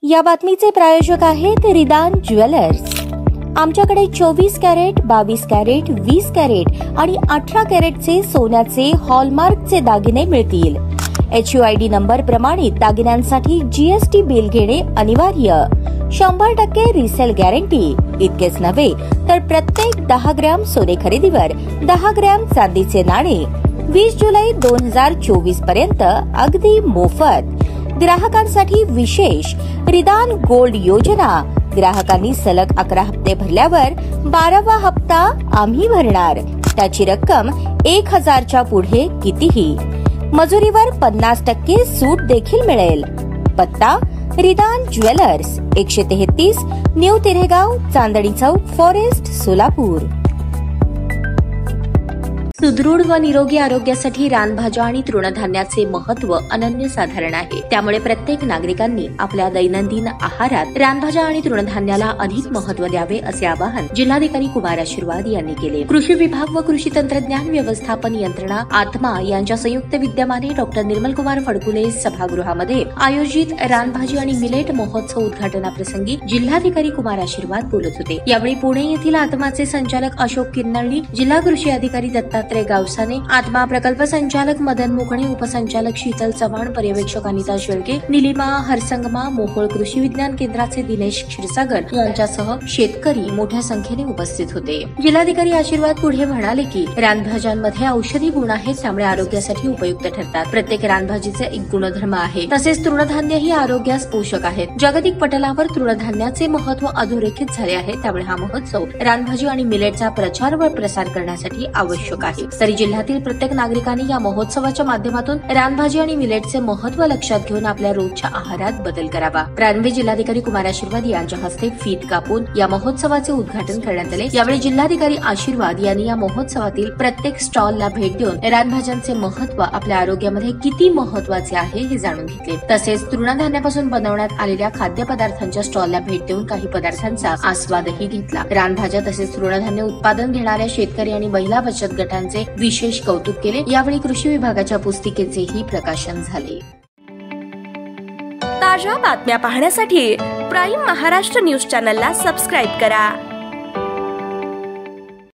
या बातमीचे प्रायोजक आहेत रिदान ज्वेलर्स। आमच्याकडे 24 कॅरेट, 22 कॅरेट, 20 कॅरेट आणि 18 कॅरेटचे सोन्याचे हॉलमार्कचे दागिने मिळतील। HUID नंबर प्रमाणित दागिन्यांसाठी GST बिल घेणे अनिवार्य। 100% रिसेल गॅरंटी। इतकेच नव्हे तर प्रत्येक 10 ग्रॅम सोने खरेदीवर 10 ग्रॅम चांदीचे नाणे 20 जुलै 2024 पर्यंत अगदी मोफत। ग्राहकांसाठी विशेष रिदान गोल्ड योजना। ग्राहकांनी सलग 11 हप्ते भरल्यावर 12वा हप्ता आम्ही भरणार। त्याची रक्कम 1000च्या पुढे कितीही। मजुरीवर 50% सूट देखील मिळेल। पत्ता रिदान jewellers, 133 new तिरेगाव, Chandni Chowk, forest, Solapur. सुदृढ व निरोगी आरोग्यासाठी रानभाज्या आणि तृणधान्याचे महत्त्व अनन्यसाधारण आहे। त्यामुळे प्रत्येक नागरिकांनी आपल्या दैनंदिन आहारात रानभाज्या आणि तृणधान्याला अधिक महत्त्व द्यावे असे आवाहन जिल्हाधिकारी कुमार आशीर्वाद यांनी केले। कृषी विभाग व कृषी तंत्रज्ञान व्यवस्थापन यंत्रणा आत्मा यांच्या संयुक्त विद्यमाने डॉक्टर निर्मल कुमार फडकुले सभागृहामध्ये आयोजित रानभाजी आणि मिलेट महोत्सव उद्घाटनाप्रसंगी जिल्हाधिकारी कुमार आशीर्वाद बोलत होते। यावेळी पुणे येथील आत्माचे संचालक अशोक किन्नळी, जिल्हा कृषी अधिकारी दत्तात्रय गावसाने, आत्मा प्रकल्प संचालक मदन मुकणे, उपसंचालक शीतल चव्हाण, पर्यवेक्षक अनिता शेळके, निलिमा हरसंगमा, मोहोळ कृषी विज्ञान केंद्राचे दिनेश क्षीरसागर यांच्यासह शेतकरी मोठ्या संख्येने उपस्थित होते। जिल्हाधिकारी आशीर्वाद पुढे म्हणाले की रानभाज्यांमध्ये औषधी गुण आहेत, त्यामुळे आरोग्यासाठी उपयुक्त ठरतात। प्रत्येक रानभाजीचे एक गुणधर्म आहे। तसेच तृणधान्यही आरोग्यास पोषक आहेत। जागतिक पटलावर तृणधान्याचे महत्त्व अधोरेखित झाले आहे, त्यामुळे हा महोत्सव रानभाजी आणि मिलेटचा प्रचार व प्रसार करण्यासाठी आवश्यक आहे। तरी जिल्ह्यातील प्रत्येक नागरिकांनी या महोत्सवाच्या माध्यमातून रानभाजी आणि मिलेटचे महत्त्व लक्षात घेऊन आपल्या रोजच्या आहारात बदल करावा। प्रारंभी जिल्हाधिकारी कुमार आशीर्वाद यांच्या हस्ते फीत कापून या महोत्सवाचे उद्घाटन करण्यात आले। यावेळी जिल्हाधिकारी आशीर्वाद यांनी या महोत्सवातील प्रत्येक स्टॉलला भेट देऊन रानभाज्यांचे महत्त्व आपल्या आरोग्यामध्ये किती महत्त्वाचे आहे हे जाणून घेतले। तसेच तृणधान्यापासून बनवण्यात आलेल्या खाद्यपदार्थांच्या स्टॉलला भेट देऊन काही पदार्थांचा आस्वादही घेतला। रानभाज्या तसेच तृणधान्य उत्पादन घेणाऱ्या शेतकरी आणि महिला बचत गटांचे विशेष कौतुक केले। यावेळी कृषी विभागाच्या पुस्तिकेचेही प्रकाशन झाले। ताज्या बातम्या पाहण्यासाठी प्राईम महाराष्ट्र न्यूज चॅनलला सबस्क्राईब करा।